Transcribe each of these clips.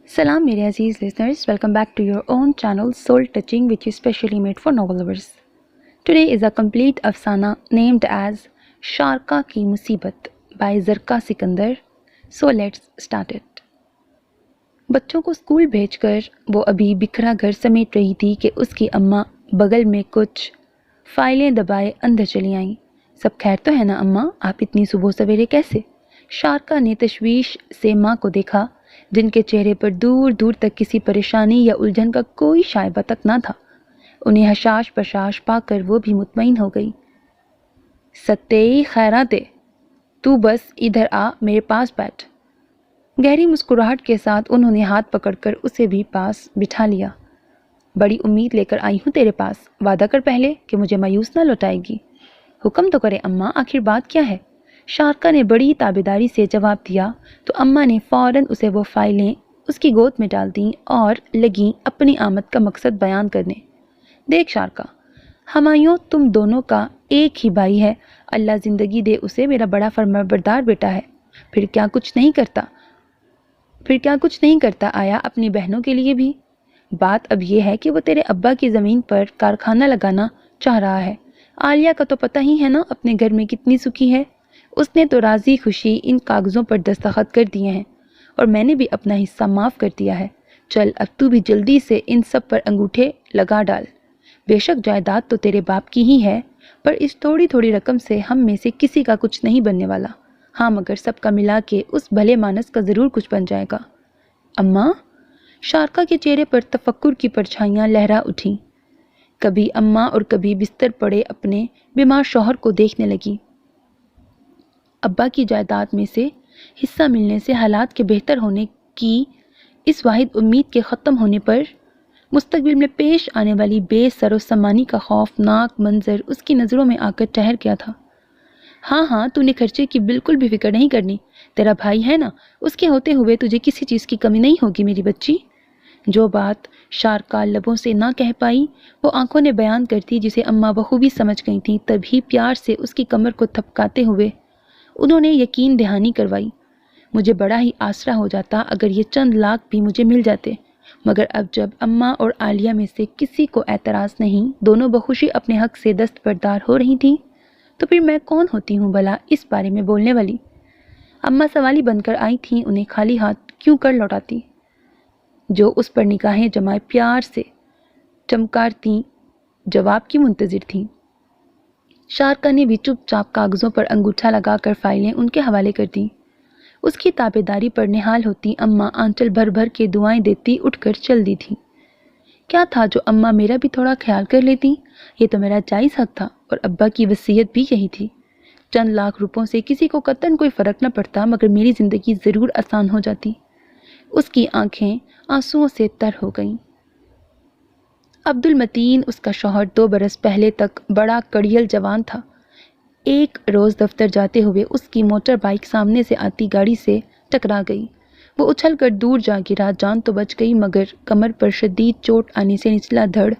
Salam मेरे अजीज listeners, welcome back to your own channel Soul Touching, which is specially made for novel lovers. Today is a complete afsana named as Sharka की मुसीबत by Zarka Sikandar. So let's start it. बच्चों को school भेजकर वो अभी बिखरा घर समेट रही थी कि उसकी अम्मा बगल में कुछ फाइलें दबाए अंदर चली आईं। सब खैर तो है ना अम्मा, आप इतनी सुबह सवेरे कैसे? शारका ने तशवीश से माँ को देखा, जिनके चेहरे पर दूर दूर तक किसी परेशानी या उलझन का कोई शायबा तक ना था। उन्हें हशाश बशाश पाकर वो भी मुतमईन हो गई। सत्ते खैराते, तू बस इधर आ, मेरे पास बैठ। गहरी मुस्कुराहट के साथ उन्होंने हाथ पकड़कर उसे भी पास बिठा लिया। बड़ी उम्मीद लेकर आई हूँ तेरे पास, वादा कर पहले कि मुझे मायूस ना लौटाएगी। हुक्म तो करे अम्मा, आखिर बात क्या है? शारका ने बड़ी ताबेदारी से जवाब दिया तो अम्मा ने फ़ौरन उसे वो फाइलें उसकी गोद में डाल दीं और लगीं अपनी आमद का मकसद बयान करने। देख शारका, हमायूं तुम दोनों का एक ही भाई है, अल्लाह ज़िंदगी दे उसे, मेरा बड़ा फरमाबरदार बेटा है। फिर क्या कुछ नहीं करता आया अपनी बहनों के लिए भी? बात अब यह है कि वो तेरे अब्बा की ज़मीन पर कारखाना लगाना चाह रहा है। आलिया का तो पता ही है ना अपने घर में कितनी सुखी है। उसने तो राज़ी खुशी इन कागज़ों पर दस्तखत कर दिए हैं और मैंने भी अपना हिस्सा माफ़ कर दिया है। चल अब तू भी जल्दी से इन सब पर अंगूठे लगा डाल। बेशक जायदाद तो तेरे बाप की ही है, पर इस थोड़ी थोड़ी रकम से हम में से किसी का कुछ नहीं बनने वाला। हाँ, मगर सबका मिला के उस भले मानस का ज़रूर कुछ बन जाएगा। अम्मा? शारका के चेहरे पर तफक्कुर की परछाइयाँ लहरा उठीं। कभी अम्मा और कभी बिस्तर पड़े अपने बीमार शौहर को देखने लगी। अब्बा की जायदाद में से हिस्सा मिलने से हालात के बेहतर होने की इस वाहिद उम्मीद के ख़त्म होने पर मुस्तकबिल में पेश आने वाली बेसरोसमानी का खौफनाक मंजर उसकी नज़रों में आकर ठहर गया था। हाँ, तूने खर्चे की बिल्कुल भी फिक्र नहीं करनी। तेरा भाई है ना, उसके होते हुए तुझे किसी चीज़ की कमी नहीं होगी मेरी बच्ची। जो बात शारका लबों से ना कह पाई वो आंखों ने बयान करती, जिसे अम्मा बखूबी समझ गई थी। तभी प्यार से उसकी कमर को थपकाते हुए उन्होंने यकीन दहानी करवाई। मुझे बड़ा ही आसरा हो जाता अगर ये चंद लाख भी मुझे मिल जाते, मगर अब जब अम्मा और आलिया में से किसी को एतराज़ नहीं, दोनों बखुशी अपने हक से दस्तबरदार हो रही थीं, तो फिर मैं कौन होती हूँ भला इस बारे में बोलने वाली? अम्मा सवाली बनकर आई थीं, उन्हें खाली हाथ क्यों कर लौटाती? जो उस पर निगाहें जमाए प्यार से चमकारती जवाब की मुंतज़िर थीं। शारका ने भी चुपचाप कागज़ों पर अंगूठा लगाकर फाइलें उनके हवाले कर दी। उसकी ताबेदारी पर निहाल होती अम्मा आंचल भर भर के दुआएं देती उठकर चल दी थी। क्या था जो अम्मा मेरा भी थोड़ा ख्याल कर लेती, ये तो मेरा जायज़ हक था और अब्बा की वसीयत भी यही थी। चंद लाख रुपयों से किसी को कतन कोई फ़र्क न पड़ता, मगर मेरी ज़िंदगी ज़रूर आसान हो जाती। उसकी आंखें आंसुओं से तर हो गईं। अब्दुल मतीन, उसका शौहर, 2 बरस पहले तक बड़ा कड़ियल जवान था। एक रोज़ दफ्तर जाते हुए उसकी मोटर बाइक सामने से आती गाड़ी से टकरा गई। वो उछलकर दूर जा गिरा। जान तो बच गई, मगर कमर पर शदीद चोट आने से निचला धड़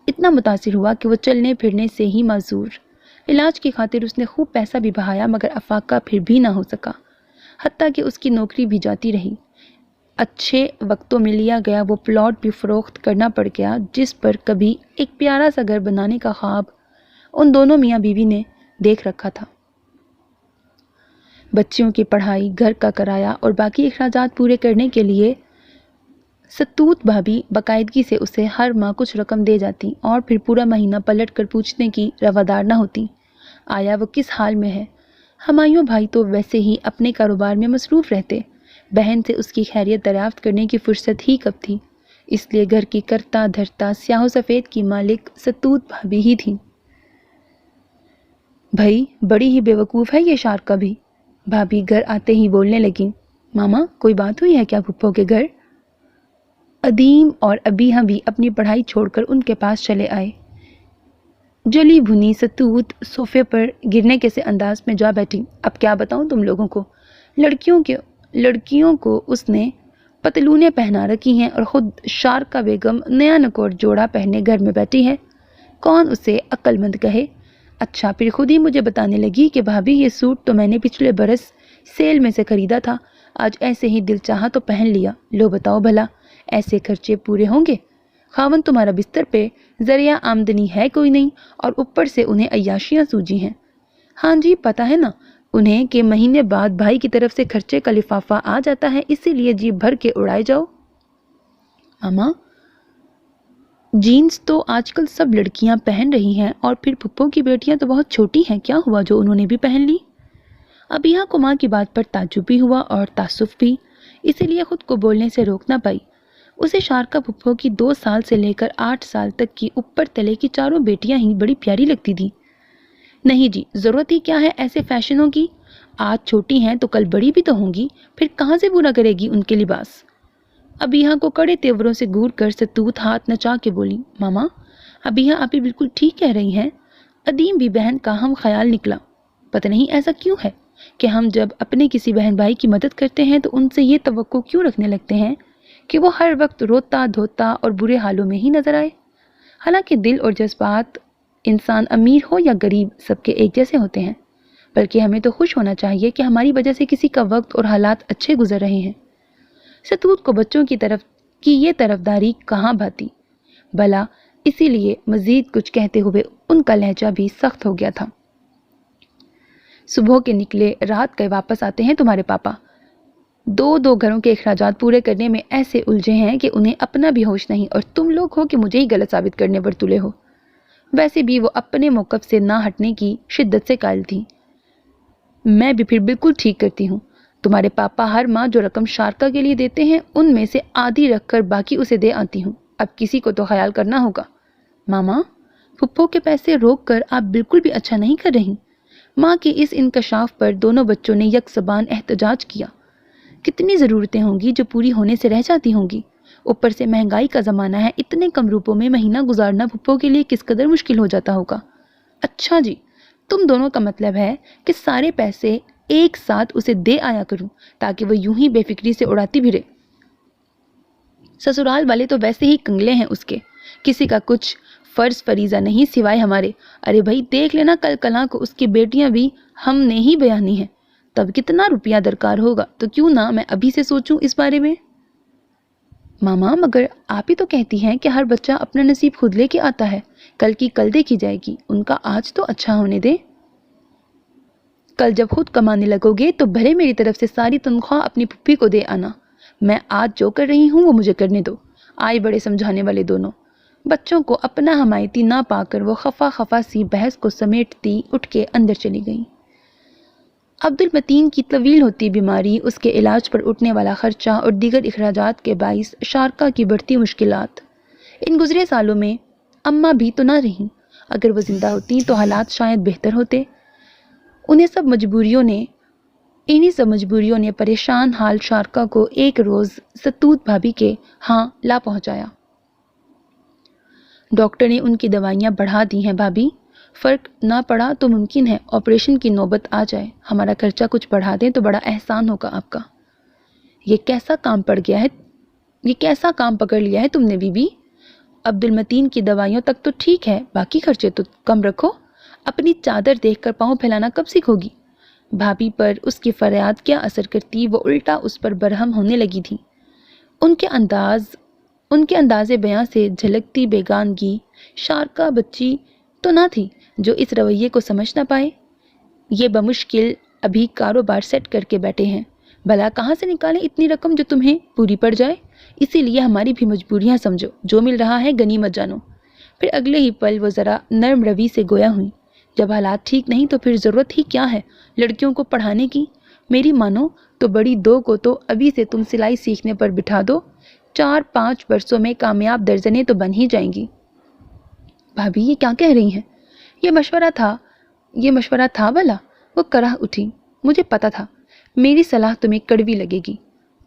इतना मुतासिर हुआ कि वो चलने फिरने से ही माजूर। इलाज की खातिर उसने खूब पैसा भी बहाया, मगर अफाका फिर भी ना हो सका। हत्ता कि उसकी नौकरी भी जाती रही। अच्छे वक्तों में लिया गया वो प्लॉट भी फ़रोख्त करना पड़ गया, जिस पर कभी एक प्यारा सा घर बनाने का ख्वाब उन दोनों मियाँ बीवी ने देख रखा था। बच्चियों की पढ़ाई, घर का किराया और बाकी अखराजात पूरे करने के लिए सतूत भाभी बाकायदगी से उसे हर माह कुछ रकम दे जाती और फिर पूरा महीना पलट कर पूछने की रवादार न होती, आया वो किस हाल में है। हमायूं भाई तो वैसे ही अपने कारोबार में मसरूफ़ रहते, बहन से उसकी खैरियत दरियाफ्त करने की फुर्सत ही कब थी। इसलिए घर की करता धरता स्याह सफ़ेद की मालिक सतूत भाभी ही थी। भाई बड़ी ही बेवकूफ़ है ये शारका भी, भाभी घर आते ही बोलने लगी। मामा, कोई बात हुई है क्या फुप्पो के घर? अदीम और अबीहा भी अपनी पढ़ाई छोड़कर उनके पास चले आए। जली भुनी सतूत सोफे पर गिरने के से अंदाज में जा बैठी। अब क्या बताऊं तुम लोगों को, लड़कियों को उसने पतलूने पहना रखी हैं और ख़ुद शारका बेगम नया नकोर जोड़ा पहने घर में बैठी है। कौन उसे अक्लमंद कहे? अच्छा, फिर खुद ही मुझे बताने लगी कि भाभी ये सूट तो मैंने पिछले बरस सेल में से ख़रीदा था, आज ऐसे ही दिल चाहा तो पहन लिया। लो बताओ भला, ऐसे खर्चे पूरे होंगे? खावन तुम्हारा बिस्तर पे जरिया आमदनी है कोई नहीं, और ऊपर से उन्हें अय्याशियां सूझी हैं। हाँ जी, पता है ना उन्हें कि महीने बाद भाई की तरफ से खर्चे का लिफाफा आ जाता है, इसीलिए जी भर के उड़ाए जाओ। मामा, जीन्स तो आजकल सब लड़कियां पहन रही हैं, और फिर पुप्पो की बेटियां तो बहुत छोटी हैं, क्या हुआ जो उन्होंने भी पहन ली? अब यहाँ को माँ की बात पर ताज्जुब भी हुआ और तासुफ भी, इसीलिए खुद को बोलने से रोक ना पाई। उसे शारका पुप्पो की 2 साल से लेकर 8 साल तक की ऊपर तले की चारों बेटियां ही बड़ी प्यारी लगती थी। नहीं जी, जरूरत ही क्या है ऐसे फैशनों की? आज छोटी हैं तो कल बड़ी भी तो होंगी, फिर कहाँ से पूरा करेगी उनके लिबास? अबीहा को कड़े तेवरों से घूर कर सतूत हाथ नचा के बोली, मामा, अबीहा आप ही बिल्कुल ठीक कह रही हैं। अदीम भी बहन का हम ख्याल निकला। पता नहीं ऐसा क्यों है कि हम जब अपने किसी बहन भाई की मदद करते हैं तो उनसे ये तवक्को क्यों रखने लगते हैं कि वो हर वक्त रोता धोता और बुरे हालों में ही नजर आए। हालांकि दिल और जज्बात इंसान अमीर हो या गरीब सबके एक जैसे होते हैं, बल्कि हमें तो खुश होना चाहिए कि हमारी वजह से किसी का वक्त और हालात अच्छे गुजर रहे हैं। सतूत को बच्चों की तरफ की ये तरफदारी कहाँ भाती भला, इसीलिए मजीद कुछ कहते हुए उनका लहजा भी सख्त हो गया था। सुबह के निकले रात गए वापस आते हैं तुम्हारे पापा। 2 घरों के अखराजात पूरे करने में ऐसे उलझे हैं कि उन्हें अपना भी होश नहीं, और तुम लोग हो कि मुझे ही गलत साबित करने पर तुले हो। वैसे भी वो अपने मौक़िफ़ से ना हटने की शिद्दत से कायल थी। मैं भी फिर बिल्कुल ठीक करती हूँ। तुम्हारे पापा हर माह जो रकम शारका के लिए देते हैं उनमें से आधी रखकर बाकी उसे दे आती हूँ। अब किसी को तो ख्याल करना होगा। मामा, फुप्पो के पैसे रोक कर आप बिल्कुल भी अच्छा नहीं कर रही। माँ के इस इंकशाफ पर दोनों बच्चों ने यकसबान एहतजाज किया। कितनी ज़रूरतें होंगी जो पूरी होने से रह जाती होंगी। ऊपर से महंगाई का ज़माना है, इतने कम रुपयों में महीना गुजारना फुप्पो के लिए किस कदर मुश्किल हो जाता होगा। अच्छा जी, तुम दोनों का मतलब है कि सारे पैसे एक साथ उसे दे आया करूं ताकि वो यूं ही बेफिक्री से उड़ाती भी रहे। ससुराल वाले तो वैसे ही कंगले हैं उसके, किसी का कुछ फर्ज फरीजा नहीं सिवाय हमारे। अरे भाई देख लेना, कल कला को उसकी बेटियां भी हमने ही बयानी है, तब कितना रुपया दरकार होगा। तो क्यों ना मैं अभी से सोचूं इस बारे में। मामा, मगर आप ही तो कहती हैं कि हर बच्चा अपना नसीब खुद लेके आता है, कल की कल देखी जाएगी, उनका आज तो अच्छा होने दे। कल जब खुद कमाने लगोगे तो भले मेरी तरफ से सारी तनख्वाह अपनी पुप्पी को दे आना। मैं आज जो कर रही हूँ वो मुझे करने दो। आए बड़े समझाने वाले दोनों। बच्चों को अपना हमायती ना पाकर वो खफा खफा सी बहस को समेटती उठ के अंदर चली गई। अब्दुल मतीन की तवील होती बीमारी, उसके इलाज पर उठने वाला खर्चा और दीगर अखराजात के बाइस शारका की बढ़ती मुश्किलात। इन गुजरे सालों में अम्मा भी तो ना रहीं। अगर वो जिंदा होती तो हालात शायद बेहतर होते। इन्हीं सब मजबूरियों ने परेशान हाल शारका को एक रोज सतूत भाभी के हाँ ला पहुंचाया। डॉक्टर ने उनकी दवाइयां बढ़ा दी हैं भाभी, फर्क ना पड़ा तो मुमकिन है ऑपरेशन की नौबत आ जाए। हमारा खर्चा कुछ बढ़ा दें तो बड़ा एहसान होगा आपका। ये कैसा काम पकड़ लिया है तुमने बीबी? अब्दुल मतीन की दवाइयों तक तो ठीक है, बाकी खर्चे तो कम रखो। अपनी चादर देखकर पाँव फैलाना कब सीखोगी? भाभी पर उसकी फरियाद क्या असर करती, वो उल्टा उस पर बरहम होने लगी थी। उनके अंदाज़े बयां से झलकती बेगानगी शारका बच्ची तो ना थी जो इस रवैये को समझ ना पाए। ये बमुश्किल अभी कारोबार सेट करके बैठे हैं, भला कहाँ से निकालें इतनी रकम जो तुम्हें पूरी पड़ जाए। इसीलिए हमारी भी मजबूरियां समझो, जो मिल रहा है गनीमत जानो। फिर अगले ही पल वो ज़रा नर्म रवि से गोया हुई। जब हालात ठीक नहीं तो फिर ज़रूरत ही क्या है लड़कियों को पढ़ाने की। मेरी मानो तो बड़ी 2 को तो अभी से तुम सिलाई सीखने पर बिठा दो, 4-5 वर्षों में कामयाब दर्जनें तो बन ही जाएंगी। भाभी ये क्या कह रही हैं? ये मशवरा था भला? वो कराह उठी। मुझे पता था मेरी सलाह तुम्हें कड़वी लगेगी।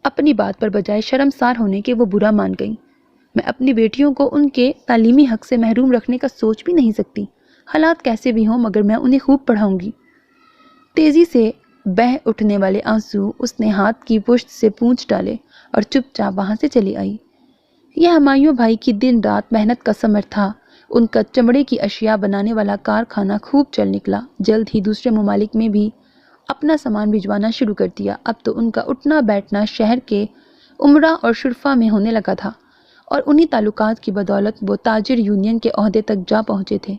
अपनी बात पर बजाय शर्मसार होने के वो बुरा मान गई। मैं अपनी बेटियों को उनके तालीमी हक से महरूम रखने का सोच भी नहीं सकती। हालात कैसे भी हों मगर मैं उन्हें खूब पढ़ाऊंगी। तेजी से बह उठने वाले आंसू उसने हाथ की पुश्त से पूंछ डाले और चुपचाप वहां से चली आई। यह हमायूं भाई की दिन रात मेहनत का समर था। उनका चमड़े की अशिया बनाने वाला कारखाना खूब चल निकला। जल्द ही दूसरे ममालिक में भी اپنا سامان بھجوانا شروع کر دیا۔ اب تو ان کا اٹھنا بیٹھنا شہر کے امراء اور شرفا میں ہونے لگا تھا اور انہی تعلقات کی بدولت وہ تاجر یونین کے عہدے تک جا پہنچے تھے۔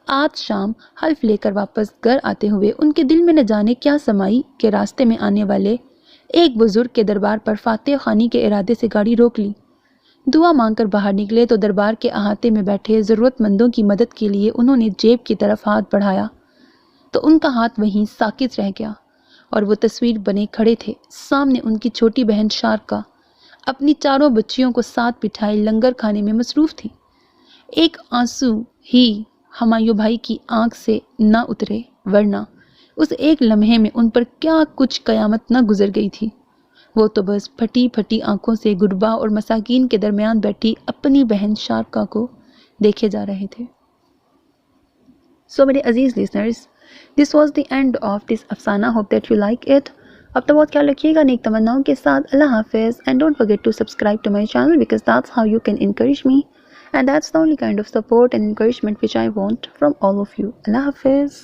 آج شام حلف لے کر واپس گھر آتے ہوئے ان کے دل میں نہ جانے کیا سمائی کہ راستے میں آنے والے ایک بزرگ کے دربار پر فاتح خوانی کے ارادے سے گاڑی روک لی۔ دعا مانگ کر باہر نکلے تو دربار کے احاطے میں بیٹھے ضرورت مندوں کی مدد کے لیے انہوں نے جیب کی طرف ہاتھ بڑھایا تو ان کا ہاتھ وہیں ساکت رہ گیا اور وہ تصویر بنے کھڑے تھے۔ سامنے ان کی چھوٹی بہن شارکا اپنی 4 بچیوں کو ساتھ بٹھائے لنگر کھانے میں مصروف تھی۔ ایک آنسو ہی ہمایوں بھائی کی آنکھ سے نہ اترے، ورنہ اس ایک لمحے میں ان پر کیا کچھ قیامت نہ گزر گئی تھی۔ وہ تو بس پھٹی پھٹی آنکھوں سے غربا اور مساکین کے درمیان بیٹھی اپنی بہن شارکا کو دیکھے جا رہے تھے۔ میرے عزیز listeners, this was the end of this افسانہ. hope that you like it. اب تو بہت خیال رکھیے گا نیک تمناؤں کے ساتھ. اللہ حافظ. And don't forget to subscribe to my channel because that's how you can encourage me. And that's the only kind of support and encouragement which I want from all of you. Allah Hafiz.